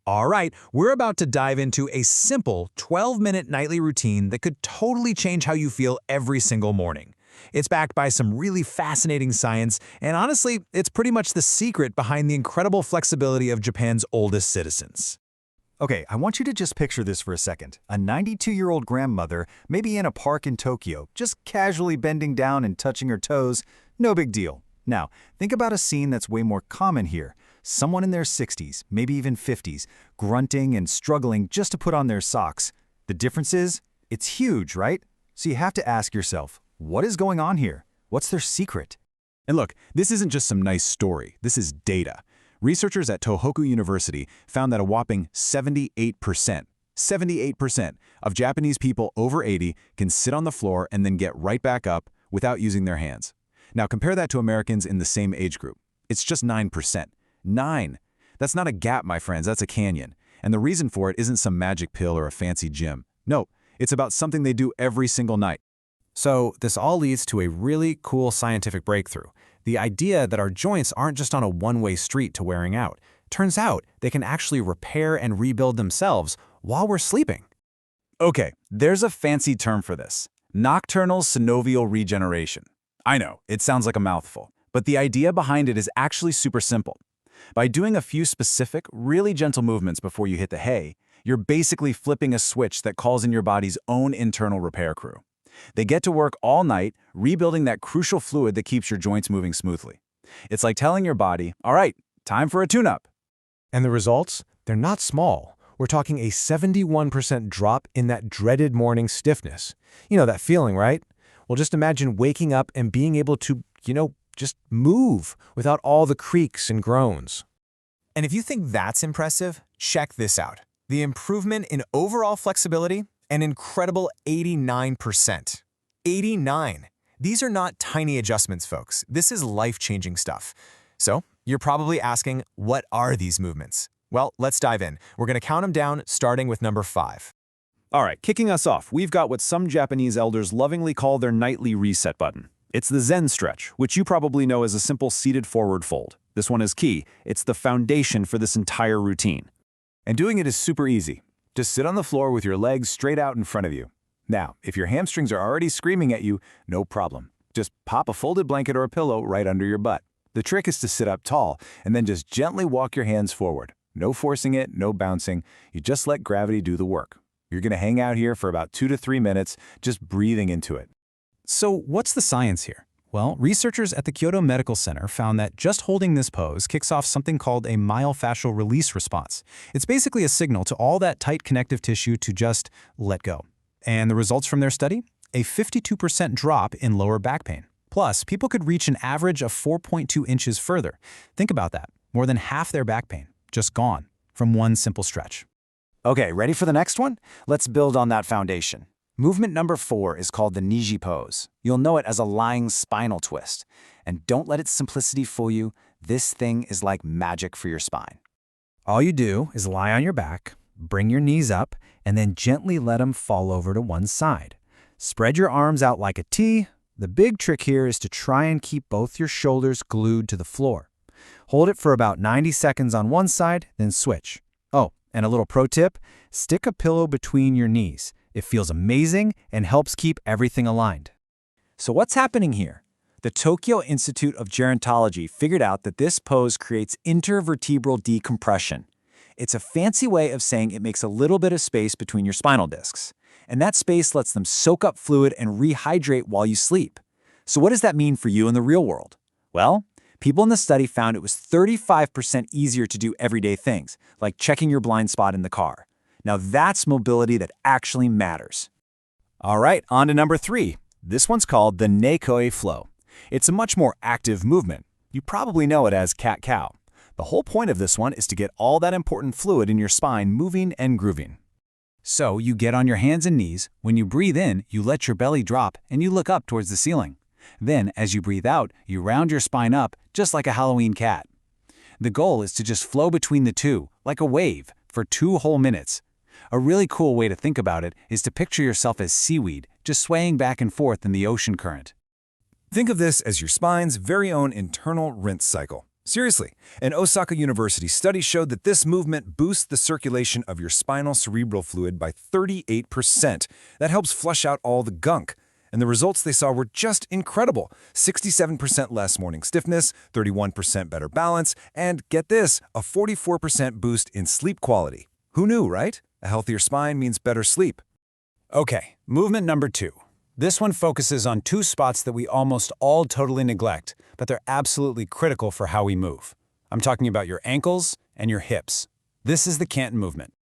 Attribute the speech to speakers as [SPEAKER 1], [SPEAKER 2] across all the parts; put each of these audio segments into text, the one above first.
[SPEAKER 1] All right, we're about to dive into a simple 12-minute nightly routine that could totally change how you feel every single morning. It's backed by some really fascinating science, and honestly, it's pretty much the secret behind the incredible flexibility of Japan's oldest citizens.
[SPEAKER 2] Okay, I want you to just picture this for a second. A 92-year-old grandmother, maybe in a park in Tokyo, just casually bending down and touching her toes. No big deal. Now, think about a scene that's way more common here. Someone in their 60s, maybe even 50s, grunting and struggling just to put on their socks. The difference is, it's huge, right? So you have to ask yourself, what is going on here? What's their secret?
[SPEAKER 3] And look, this isn't just some nice story. This is data. Researchers at Tohoku University found that a whopping 78% of Japanese people over 80 can sit on the floor and then get right back up without using their hands. Now compare that to Americans in the same age group. It's just 9%. 9. That's not a gap, my friends, that's a canyon. And the reason for it isn't some magic pill or a fancy gym. No, it's about something they do every single night.
[SPEAKER 4] So this all leads to a really cool scientific breakthrough. The idea that our joints aren't just on a one-way street to wearing out. Turns out they can actually repair and rebuild themselves while we're sleeping.
[SPEAKER 3] Okay, there's a fancy term for this. Nocturnal synovial regeneration. I know, it sounds like a mouthful, but the idea behind it is actually super simple. By doing a few specific, really gentle movements before you hit the hay, you're basically flipping a switch that calls in your body's own internal repair crew. They get to work all night, rebuilding that crucial fluid that keeps your joints moving smoothly. It's like telling your body, all right, time for a tune-up.
[SPEAKER 4] And the results? They're not small. We're talking a 71% drop in that dreaded morning stiffness. You know that feeling, right? Well, just imagine waking up and being able to, just move without all the creaks and groans.
[SPEAKER 1] And if you think that's impressive, check this out. The improvement in overall flexibility, an incredible 89%. 89. These are not tiny adjustments, folks. This is life-changing stuff. So, you're probably asking, what are these movements? Well, let's dive in. We're going to count them down, starting with number 5.
[SPEAKER 3] All right, kicking us off, we've got what some Japanese elders lovingly call their nightly reset button. It's the Zen stretch, which you probably know as a simple seated forward fold. This one is key. It's the foundation for this entire routine. And doing it is super easy. Just sit on the floor with your legs straight out in front of you. Now, if your hamstrings are already screaming at you, no problem. Just pop a folded blanket or a pillow right under your butt. The trick is to sit up tall and then just gently walk your hands forward. No forcing it, no bouncing. You just let gravity do the work. You're going to hang out here for about 2 to 3 minutes, just breathing into it.
[SPEAKER 4] So what's the science here? Well, researchers at the Kyoto Medical Center found that just holding this pose kicks off something called a myofascial release response. It's basically a signal to all that tight connective tissue to just let go. And the results from their study? A 52% drop in lower back pain. Plus, people could reach an average of 4.2 inches further. Think about that. More than half their back pain, just gone, from one simple stretch.
[SPEAKER 2] Okay, ready for the next one? Let's build on that foundation. Movement number 4 is called the Niji pose. You'll know it as a lying spinal twist. And don't let its simplicity fool you. This thing is like magic for your spine.
[SPEAKER 4] All you do is lie on your back, bring your knees up, and then gently let them fall over to one side. Spread your arms out like a T. The big trick here is to try and keep both your shoulders glued to the floor. Hold it for about 90 seconds on one side, then switch. Oh, and a little pro tip, stick a pillow between your knees. It feels amazing and helps keep everything aligned.
[SPEAKER 2] So what's happening here? The Tokyo Institute of Gerontology figured out that this pose creates intervertebral decompression. It's a fancy way of saying it makes a little bit of space between your spinal discs. And that space lets them soak up fluid and rehydrate while you sleep. So what does that mean for you in the real world? Well, people in the study found it was 35% easier to do everyday things, like checking your blind spot in the car. Now that's mobility that actually matters. All right, on to number 3. This one's called the Nekoi flow. It's a much more active movement. You probably know it as cat-cow. The whole point of this one is to get all that important fluid in your spine moving and grooving. So you get on your hands and knees. When you breathe in, you let your belly drop and you look up towards the ceiling. Then, as you breathe out, you round your spine up just like a Halloween cat. The goal is to just flow between the two, like a wave, for 2 whole minutes. A really cool way to think about it is to picture yourself as seaweed, just swaying back and forth in the ocean current.
[SPEAKER 5] Think of this as your spine's very own internal rinse cycle.
[SPEAKER 3] Seriously, an Osaka University study showed that this movement boosts the circulation of your spinal cerebral fluid by 38%. That helps flush out all the gunk. And the results they saw were just incredible. 67% less morning stiffness, 31% better balance, and get this, a 44% boost in sleep quality. Who knew, right? A healthier spine means better sleep.
[SPEAKER 4] Okay, movement number 2. This one focuses on 2 spots that we almost all totally neglect, but they're absolutely critical for how we move. I'm talking about your ankles and your hips. This is the Canton movement.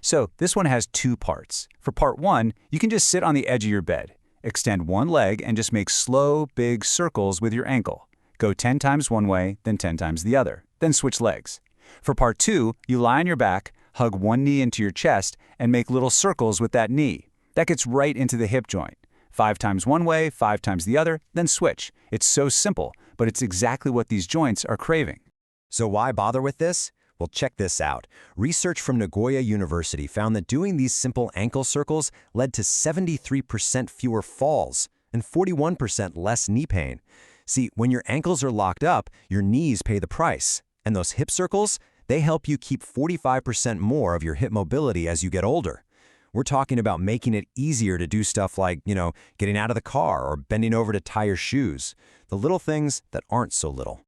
[SPEAKER 2] So this one has 2 parts. For part 1, you can just sit on the edge of your bed. Extend one leg and just make slow, big circles with your ankle. Go 10 times one way, then 10 times the other. Then switch legs. For part 2, you lie on your back, hug one knee into your chest, and make little circles with that knee. That gets right into the hip joint. 5 times one way, 5 times the other, then switch. It's so simple, but it's exactly what these joints are craving.
[SPEAKER 1] So why bother with this? Well, check this out. Research from Nagoya University found that doing these simple ankle circles led to 73% fewer falls and 41% less knee pain. See, when your ankles are locked up, your knees pay the price. And those hip circles, they help you keep 45% more of your hip mobility as you get older. We're talking about making it easier to do stuff like, getting out of the car or bending over to tie your shoes. The little things that aren't so little.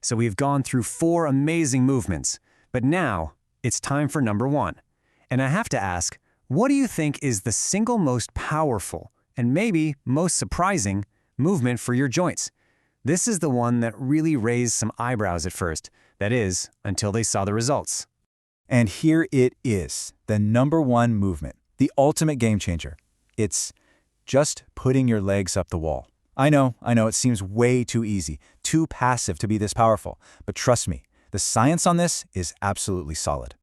[SPEAKER 4] So we've gone through 4 amazing movements, but now it's time for number 1. And I have to ask, what do you think is the single most powerful and maybe most surprising movement for your joints? This is the one that really raised some eyebrows at first. That is, until they saw the results.
[SPEAKER 5] And here it is, the number 1 movement, the ultimate game changer. It's just putting your legs up the wall. I know, it seems way too easy, too passive to be this powerful, but trust me, the science on this is absolutely solid.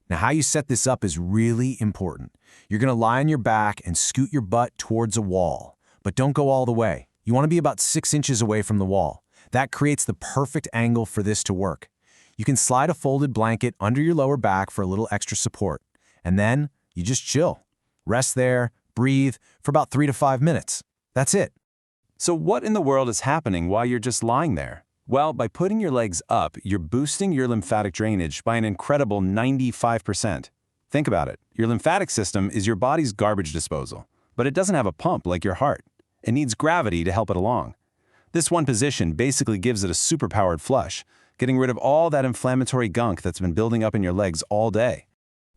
[SPEAKER 4] Now, how you set this up is really important. You're going to lie on your back and scoot your butt towards a wall, but don't go all the way. You want to be about 6 inches away from the wall. That creates the perfect angle for this to work. You can slide a folded blanket under your lower back for a little extra support, and then you just chill. Rest there, breathe for about 3 to 5 minutes. That's it.
[SPEAKER 3] So what in the world is happening while you're just lying there? Well, by putting your legs up, you're boosting your lymphatic drainage by an incredible 95%. Think about it. Your lymphatic system is your body's garbage disposal, but it doesn't have a pump like your heart. It needs gravity to help it along. This one position basically gives it a superpowered flush, getting rid of all that inflammatory gunk that's been building up in your legs all day.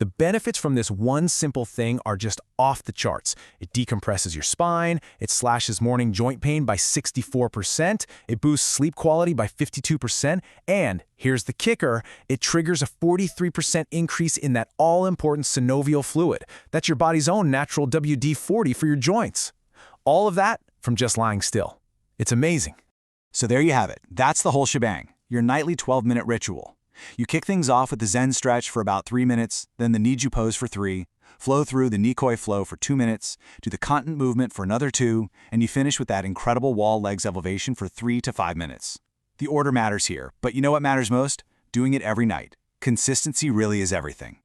[SPEAKER 4] The benefits from this one simple thing are just off the charts. It decompresses your spine, it slashes morning joint pain by 64%, it boosts sleep quality by 52%, and here's the kicker, it triggers a 43% increase in that all-important synovial fluid. That's your body's own natural WD-40 for your joints. All of that from just lying still. It's amazing.
[SPEAKER 2] So there you have it. That's the whole shebang, your nightly 12-minute ritual. You kick things off with the Zen stretch for about 3 minutes, then the Niju pose for 3, flow through the Nikoi flow for 2 minutes, do the continent movement for another 2, and you finish with that incredible wall legs elevation for 3 to 5 minutes. The order matters here, but you know what matters most? Doing it every night. Consistency really is everything.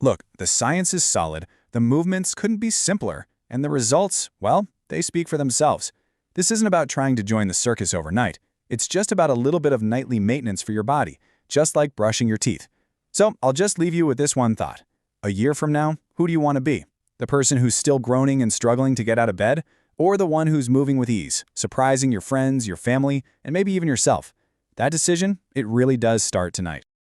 [SPEAKER 5] Look, the science is solid, the movements couldn't be simpler, and the results, well, they speak for themselves. This isn't about trying to join the circus overnight. It's just about a little bit of nightly maintenance for your body, just like brushing your teeth. So I'll just leave you with this one thought. A year from now, who do you want to be? The person who's still groaning and struggling to get out of bed? Or the one who's moving with ease, surprising your friends, your family, and maybe even yourself? That decision, it really does start tonight.